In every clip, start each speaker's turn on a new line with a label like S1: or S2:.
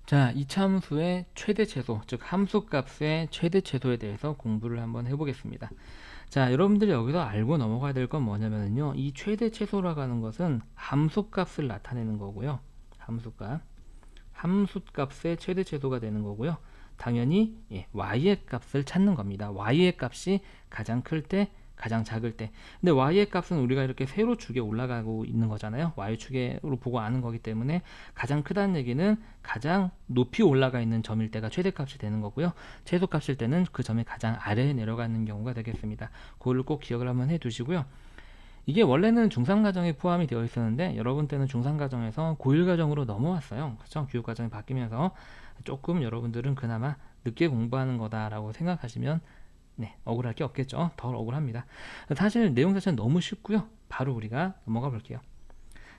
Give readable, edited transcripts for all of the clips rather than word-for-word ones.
S1: 자, 이차함수의 최대 최소, 즉 함수값의 최대 최소에 대해서 공부를 한번 해보겠습니다. 자, 여러분들이 여기서 알고 넘어가야 될 건 뭐냐면요, 이 최대 최소라고 하는 것은 함수값을 나타내는 거고요. 함수값의 최대 최소가 되는 거고요. 당연히 y의 값을 찾는 겁니다. y의 값이 가장 클 때, 가장 작을 때. 근데 y의 값은 우리가 이렇게 세로 축에 올라가고 있는 거잖아요. y축으로 보고 아는 거기 때문에 가장 크다는 얘기는 가장 높이 올라가 있는 점일 때가 최대값이 되는 거고요. 최소값일 때는 그 점이 가장 아래에 내려가는 경우가 되겠습니다. 그걸 꼭 기억을 한번 해두시고요. 이게 원래는 중상가정에 포함이 되어 있었는데 여러분 때는 중상가정에서 고1가정으로 넘어왔어요. 그렇죠? 교육과정이 바뀌면서 조금 여러분들은 그나마 늦게 공부하는 거다라고 생각하시면 억울할 게 없겠죠. 덜 억울합니다. 사실 내용 자체는 너무 쉽고요. 바로 우리가 넘어가 볼게요.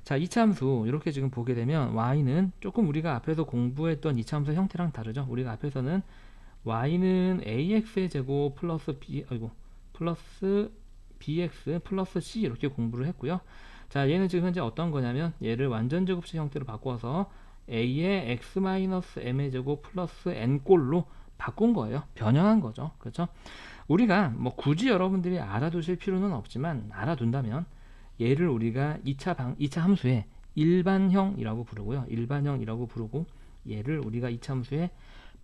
S1: 자, 이차함수 이렇게 지금 보게 되면 y는 조금 우리가 앞에서 공부했던 이차함수 형태랑 다르죠. 우리가 앞에서는 y는 ax의 제곱 플러스 bx 플러스 c 이렇게 공부를 했고요. 자, 얘는 지금 현재 어떤 거냐면 얘를 완전제곱식 형태로 바꿔서 a의 x-m의 제곱 플러스 n꼴로 바꾼 거예요. 변형한 거죠. 그렇죠? 우리가 뭐 굳이 여러분들이 알아두실 필요는 없지만 알아둔다면 얘를 우리가 2차 함수의 일반형이라고 부르고요. 일반형이라고 부르고 얘를 우리가 2차 함수의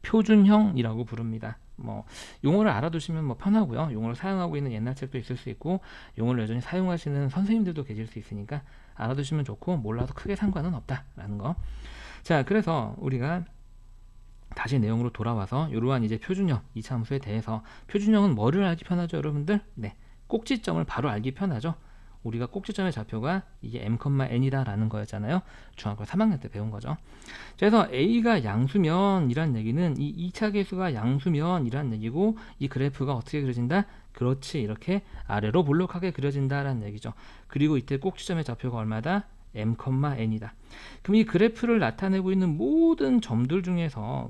S1: 표준형이라고 부릅니다. 뭐 용어를 알아두시면 뭐 편하고요. 용어를 사용하고 있는 옛날 책도 있을 수 있고 용어를 여전히 사용하시는 선생님들도 계실 수 있으니까 알아두시면 좋고 몰라도 크게 상관은 없다라는 거. 자, 그래서 우리가 다시 내용으로 돌아와서 이러한 이제 표준형 2차 함수에 대해서 표준형은 뭐를 알기 편하죠, 여러분들? 꼭지점을 바로 알기 편하죠. 우리가 꼭지점의 좌표가 이게 m,n이다라는 거였잖아요. 중학교 3학년 때 배운 거죠. 그래서 a가 양수면이란 얘기는 이 2차 계수가 양수면이란 얘기고 이 그래프가 어떻게 그려진다? 그렇지, 이렇게 아래로 볼록하게 그려진다라는 얘기죠. 그리고 이때 꼭지점의 좌표가 얼마다? m,n이다. 그럼 이 그래프를 나타내고 있는 모든 점들 중에서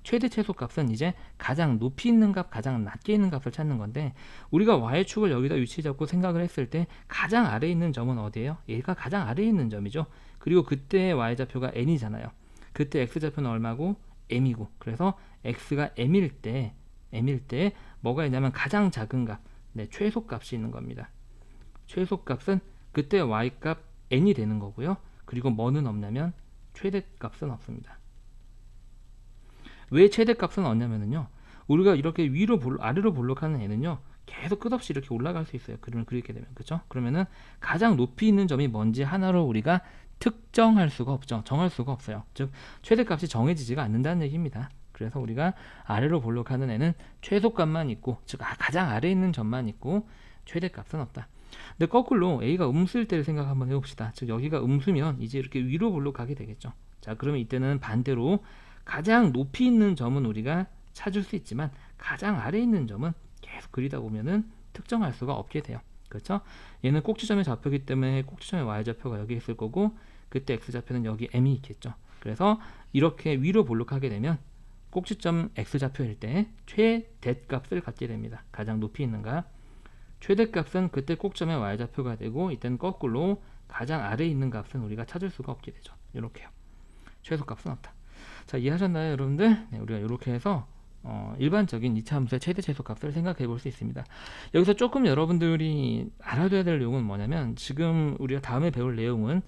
S1: 최대 최소값은 이제 가장 높이 있는 값, 가장 낮게 있는 값을 찾는 건데 우리가 y축을 여기다 위치 잡고 생각을 했을 때 가장 아래에 있는 점은 어디예요? 얘가 가장 아래에 있는 점이죠. 그리고 그때 y좌표가 n이잖아요. 그때 x좌표는 얼마고? m이고. 그래서 x가 m일 때 뭐가 있냐면 가장 작은 값, 최소값이 있는 겁니다. 최소값은 그때 y값 n이 되는 거고요. 그리고 뭐는 없냐면 최대값은 없습니다. 왜 최대값은 없냐면요, 우리가 이렇게 아래로 볼록하는 애는요 계속 끝없이 이렇게 올라갈 수 있어요. 그림을 그리게 되면. 그렇죠? 그러면은 가장 높이 있는 점이 뭔지 하나로 우리가 특정할 수가 없죠. 정할 수가 없어요. 즉 최대값이 정해지지가 않는다는 얘기입니다. 그래서 우리가 아래로 볼록하는 애는 최소값만 있고, 즉 가장 아래에 있는 점만 있고 최대값은 없다. 근데 거꾸로 a가 음수일 때를 생각 한번 해봅시다. 즉 여기가 음수면 이제 이렇게 위로 볼록하게 되겠죠. 자, 그러면 이때는 반대로 가장 높이 있는 점은 우리가 찾을 수 있지만 가장 아래에 있는 점은 계속 그리다 보면은 특정할 수가 없게 돼요. 그렇죠? 얘는 꼭지점의 좌표이기 때문에 꼭지점의 y좌표가 여기 있을 거고 그때 x좌표는 여기 m이 있겠죠. 그래서 이렇게 위로 볼록하게 되면 꼭지점 x좌표일 때 최대값을 갖게 됩니다. 가장 높이 있는 값. 최대값은 그때 꼭점의 y좌표가 되고 이때는 거꾸로 가장 아래에 있는 값은 우리가 찾을 수가 없게 되죠. 이렇게요. 최소값은 없다. 자, 이해하셨나요, 여러분들? 우리가 이렇게 해서 일반적인 2차 함수의 최대 최소값을 생각해 볼 수 있습니다. 여기서 조금 여러분들이 알아둬야 될 내용은 뭐냐면 지금 우리가 다음에 배울 내용은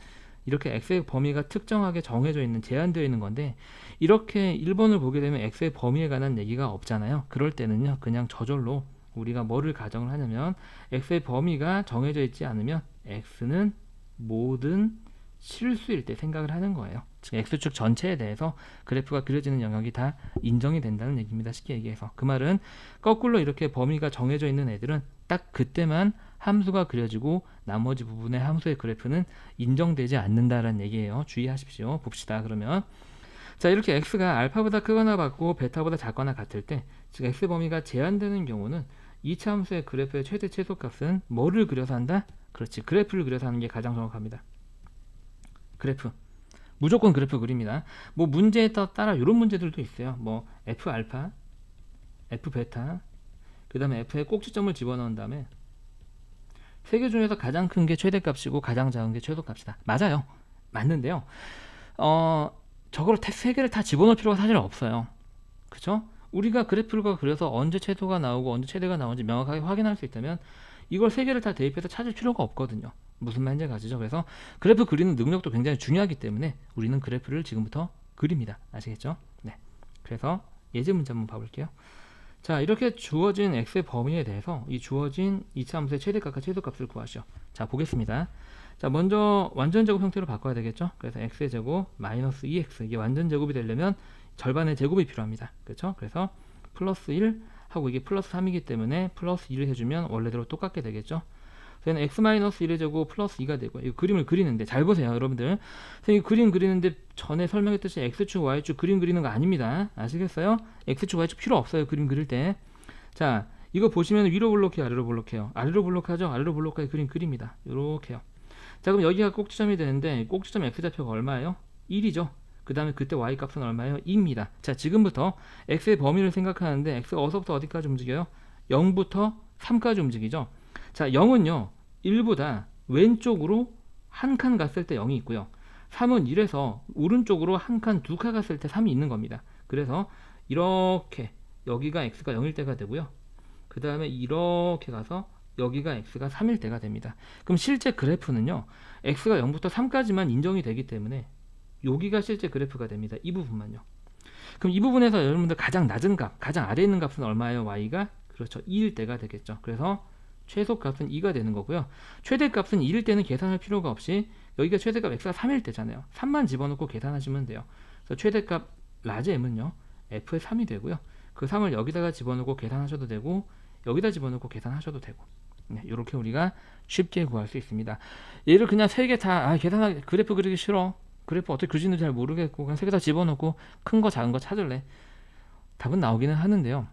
S1: 이렇게 x의 범위가 특정하게 정해져 있는, 제한되어 있는 건데 이렇게 1번을 보게 되면 x의 범위에 관한 얘기가 없잖아요. 그럴 때는요, 그냥 저절로 우리가 뭐를 가정을 하냐면 x의 범위가 정해져 있지 않으면 x는 모든 실수일 때 생각을 하는 거예요. 즉 x축 전체에 대해서 그래프가 그려지는 영역이 다 인정이 된다는 얘기입니다. 쉽게 얘기해서 그 말은 거꾸로 이렇게 범위가 정해져 있는 애들은 딱 그때만 함수가 그려지고 나머지 부분의 함수의 그래프는 인정되지 않는다라는 얘기예요. 주의하십시오. 봅시다. 그러면 자, 이렇게 x가 알파보다 크거나 같고 베타보다 작거나 같을 때, 즉 x 범위가 제한되는 경우는 2차 함수의 그래프의 최대 최소값은 뭐를 그려서 한다? 그렇지, 그래프를 그려서 하는 게 가장 정확합니다. 그래프, 무조건 그래프 그립니다. 뭐 문제에 따라 이런 문제들도 있어요. 뭐 f 알파, f 베타, 그 다음에 f에 꼭지점을 집어넣은 다음에 세 개 중에서 가장 큰 게 최대값이고 가장 작은 게 최소값이다. 맞아요. 맞는데요. 저거를 세 개를 다 집어넣을 필요가 사실 없어요. 그죠? 우리가 그래프를 그려서 언제 최소가 나오고 언제 최대가 나오는지 명확하게 확인할 수 있다면 이걸 세 개를 다 대입해서 찾을 필요가 없거든요. 무슨 말인지 가시죠? 그래서 그래프 그리는 능력도 굉장히 중요하기 때문에 우리는 그래프를 지금부터 그립니다. 아시겠죠? 네. 그래서 예제 문제 한번 봐볼게요. 자, 이렇게 주어진 x의 범위에 대해서 이 주어진 이차함수의 최대값과 최소값을 구하시오. 자, 보겠습니다. 자, 먼저 완전제곱 형태로 바꿔야 되겠죠? 그래서 x의 제곱 마이너스 2x, 이게 완전제곱이 되려면 절반의 제곱이 필요합니다. 그렇죠? 그래서 플러스 1 하고 이게 플러스 3이기 때문에 플러스 2를 해주면 원래대로 똑같게 되겠죠? 그래서 x 마이너스 1의 제곱 플러스 2가 되고, 이 그림을 그리는데 잘 보세요, 여러분들. 이 그림 그리는데 전에 설명했듯이 x축, y축 그림 그리는 거 아닙니다. 아시겠어요? x축, y축 필요 없어요, 그림 그릴 때. 자, 이거 보시면 위로 블록해요, 아래로 블록해요. 아래로 블록하죠? 아래로 블록하게 그림 그립니다. 요렇게요. 자, 그럼 여기가 꼭지점이 되는데 꼭지점 x좌표가 얼마예요? 1이죠. 그 다음에 그때 y값은 얼마예요? 2입니다. 자, 지금부터 x의 범위를 생각하는데 x가 어디서부터 어디까지 움직여요? 0부터 3까지 움직이죠. 자, 0은요 1보다 왼쪽으로 한 칸 갔을 때 0이 있고요, 3은 1에서 오른쪽으로 한 칸, 두 칸 갔을 때 3이 있는 겁니다. 그래서 이렇게 여기가 x가 0일 때가 되고요, 그 다음에 이렇게 가서 여기가 x가 3일 때가 됩니다. 그럼 실제 그래프는요 x가 0부터 3까지만 인정이 되기 때문에 여기가 실제 그래프가 됩니다. 이 부분만요. 그럼 이 부분에서 여러분들 가장 낮은 값, 가장 아래에 있는 값은 얼마예요? y가? 그렇죠, 2일 때가 되겠죠. 그래서 최소값은 2가 되는 거고요. 최대값은 2일 때는 계산할 필요가 없이 여기가 최대값 x가 3일 때잖아요. 3만 집어넣고 계산하시면 돼요. 그래서 최대값 라지 m은요 f의 3이 되고요, 그 3을 여기다가 집어넣고 계산하셔도 되고 여기다 집어넣고 계산하셔도 되고, 네, 이렇게 우리가 쉽게 구할 수 있습니다. 얘를 그냥 3개 다 계산하기, 그래프 그리기 싫어, 그래프 어떻게 그리는지 잘 모르겠고 그냥 3개 다 집어넣고 큰 거 작은 거 찾을래, 답은 나오기는 하는데요,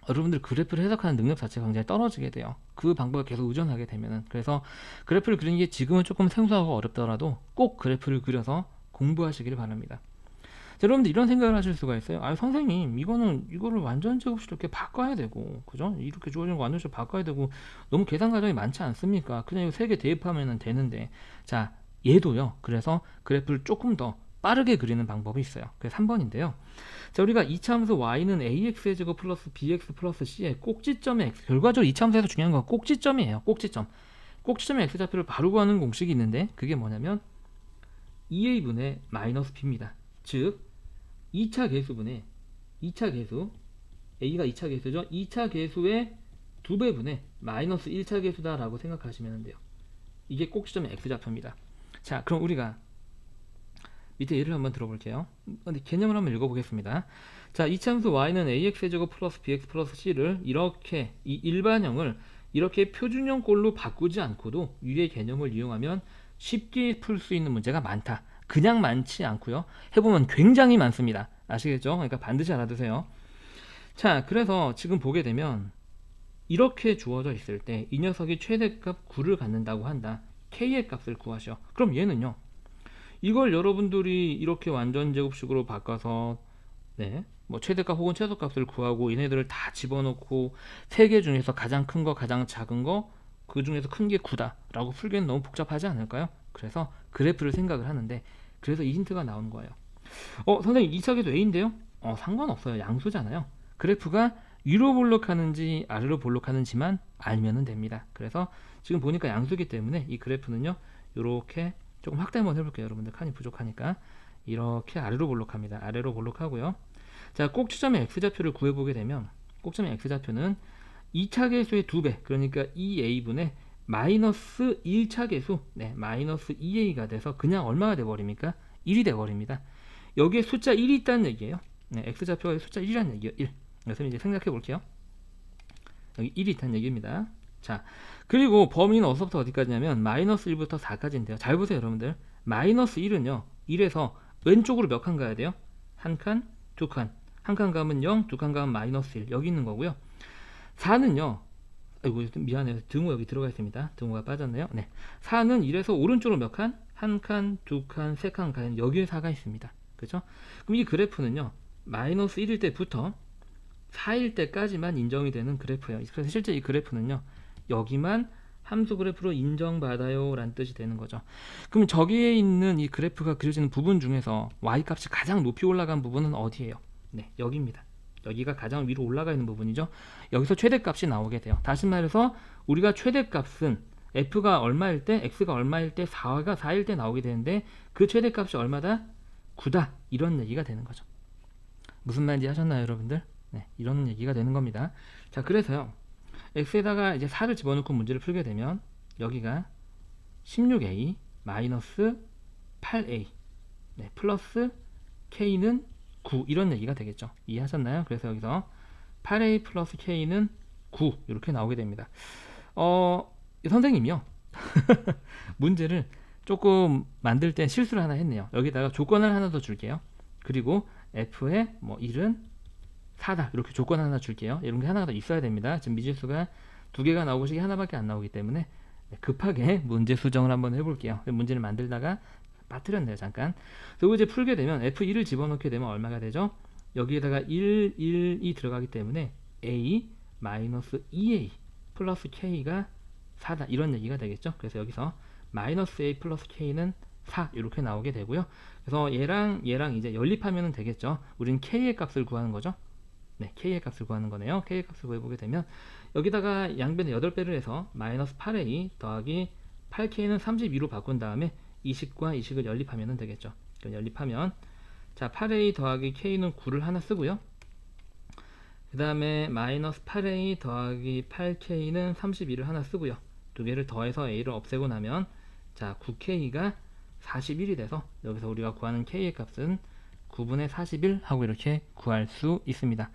S1: 여러분들 그래프를 해석하는 능력 자체가 굉장히 떨어지게 돼요. 그 방법을 계속 의존하게 되면은. 그래서 그래프를 그리는 게 지금은 조금 생소하고 어렵더라도 꼭 그래프를 그려서 공부하시길 바랍니다. 자, 여러분들 이런 생각을 하실 수가 있어요. 선생님, 이거를 완전제곱식 이렇게 바꿔야 되고, 그죠? 이렇게 주어진 거 완전제곱 바꿔야 되고 너무 계산 과정이 많지 않습니까? 그냥 이거 3개 대입하면 되는데. 자, 얘도요, 그래서 그래프를 조금 더 빠르게 그리는 방법이 있어요. 그게 3번인데요. 자, 우리가 이차함수 y는 ax의 제곱 플러스 bx 플러스 c의 꼭지점의 x, 결과적으로 이차함수에서 중요한 건 꼭지점이에요. 꼭지점. 꼭지점의 x좌표를 바로 구하는 공식이 있는데 그게 뭐냐면 2a분의 마이너스 b입니다. 즉 2차 계수분의 2차 계수, a가 2차 계수죠. 2차 계수의 2배분의 마이너스 1차 계수다 라고 생각하시면 돼요. 이게 꼭지점의 x좌표입니다. 자, 그럼 우리가 밑에 예를 한번 들어볼게요. 개념을 한번 읽어보겠습니다. 자, 이차함수 y는 ax의 제곱 플러스 bx 플러스 c를 이렇게 이 일반형을 이렇게 표준형 꼴로 바꾸지 않고도 위의 개념을 이용하면 쉽게 풀 수 있는 문제가 많다. 그냥 많지 않고요, 해보면 굉장히 많습니다. 아시겠죠? 그러니까 반드시 알아두세요. 자, 그래서 지금 보게 되면 이렇게 주어져 있을 때 이 녀석이 최대값 9를 갖는다고 한다. k의 값을 구하셔. 그럼 얘는요, 이걸 여러분들이 이렇게 완전 제곱식으로 바꿔서 뭐 최대값 혹은 최소값을 구하고 얘네들을 다 집어넣고 3개 중에서 가장 큰 거, 가장 작은 거, 그 중에서 큰 게 9다 라고 풀기는 너무 복잡하지 않을까요? 그래서 그래프를 생각을 하는데, 그래서 이 힌트가 나오는 거예요. 선생님 2차 계수 A인데요? 상관없어요. 양수잖아요. 그래프가 위로 볼록하는지 아래로 볼록하는지만 알면 됩니다. 그래서 지금 보니까 양수기 때문에 이 그래프는요, 이렇게 조금 확대 한번 해볼게요. 여러분들 칸이 부족하니까 이렇게 아래로 볼록합니다. 아래로 볼록하고요. 자, 꼭지점의 x좌표를 구해보게 되면 꼭지점의 x좌표는 2차 계수의 2배, 그러니까 2a분의 마이너스 1차 계수, 마이너스 2a가 돼서 그냥 얼마가 돼버립니까? 1이 돼버립니다. 여기에 숫자 1이 있다는 얘기예요. x좌표가 숫자 1이라는 얘기예요. 1. 그래서 이제 생각해 볼게요. 여기 1이 있다는 얘기입니다. 자, 그리고 범위는 어디서부터 어디까지냐면 마이너스 1부터 4까지인데요. 잘 보세요, 여러분들. 마이너스 1은요, 1에서 왼쪽으로 몇 칸 가야 돼요? 한 칸, 두 칸. 한 칸 가면 0, 두 칸 가면 마이너스 1. 여기 있는 거고요. 4는요, 아이고, 미안해요. 등호 여기 들어가 있습니다. 등호가 빠졌네요. 4는 1에서 오른쪽으로 몇 칸? 한 칸, 두 칸, 세 칸 가는 여기에 4가 있습니다. 그죠? 그럼 이 그래프는요, 마이너스 1일 때부터 4일 때까지만 인정이 되는 그래프예요. 그래서 실제 이 그래프는요, 여기만 함수 그래프로 인정받아요 라는 뜻이 되는 거죠. 그럼 저기에 있는 이 그래프가 그려지는 부분 중에서 y값이 가장 높이 올라간 부분은 어디예요? 네, 여기입니다. 여기가 가장 위로 올라가 있는 부분이죠. 여기서 최대값이 나오게 돼요. 다시 말해서 우리가 최대값은 f가 얼마일 때, x가 얼마일 때, 4가 4일 때 나오게 되는데 그 최대값이 얼마다? 9다. 이런 얘기가 되는 거죠. 무슨 말인지 하셨나요, 여러분들? 네, 이런 얘기가 되는 겁니다. 자, 그래서요. x에다가 이제 4를 집어넣고 문제를 풀게 되면 여기가 16a 마이너스 8a 네, 플러스 k는 9 이런 얘기가 되겠죠. 이해하셨나요? 그래서 여기서 8a 플러스 k는 9 이렇게 나오게 됩니다. 선생님이요. 문제를 조금 만들 때 실수를 하나 했네요. 여기다가 조건을 하나 더 줄게요. 그리고 f의 뭐 1은 4다 이렇게 조건 하나 줄게요. 이런 게 하나가 더 있어야 됩니다. 지금 미지수가 2개가 나오고 식이 하나밖에 안 나오기 때문에 급하게 문제 수정을 한번 해볼게요. 문제를 만들다가 빠뜨렸네요. 잠깐. 그리고 이제 풀게 되면 f1을 집어넣게 되면 얼마가 되죠? 여기에다가 1, 1이 들어가기 때문에 a 마이너스 2a 플러스 k가 4다 이런 얘기가 되겠죠. 그래서 여기서 마이너스 a 플러스 k는 4 이렇게 나오게 되고요. 그래서 얘랑 이제 연립하면 되겠죠. 우린 k의 값을 구하는 거죠. 네, k의 값을 구하는 거네요. k의 값을 구해보게 되면 여기다가 양변에 8배를 해서 마이너스 8a 더하기 8k는 32로 바꾼 다음에 이식과 이식을 연립하면 되겠죠. 그럼 연립하면 자 8a 더하기 k는 9를 하나 쓰고요. 그 다음에 마이너스 8a 더하기 8k는 32를 하나 쓰고요. 두 개를 더해서 a를 없애고 나면 자 9k가 41이 돼서 여기서 우리가 구하는 k의 값은 9분의 41 하고 이렇게 구할 수 있습니다.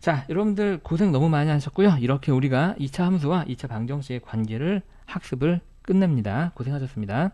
S1: 자, 여러분들 고생 너무 많이 하셨고요. 이렇게 우리가 2차 함수와 2차 방정식의 관계를 학습을 끝냅니다. 고생하셨습니다.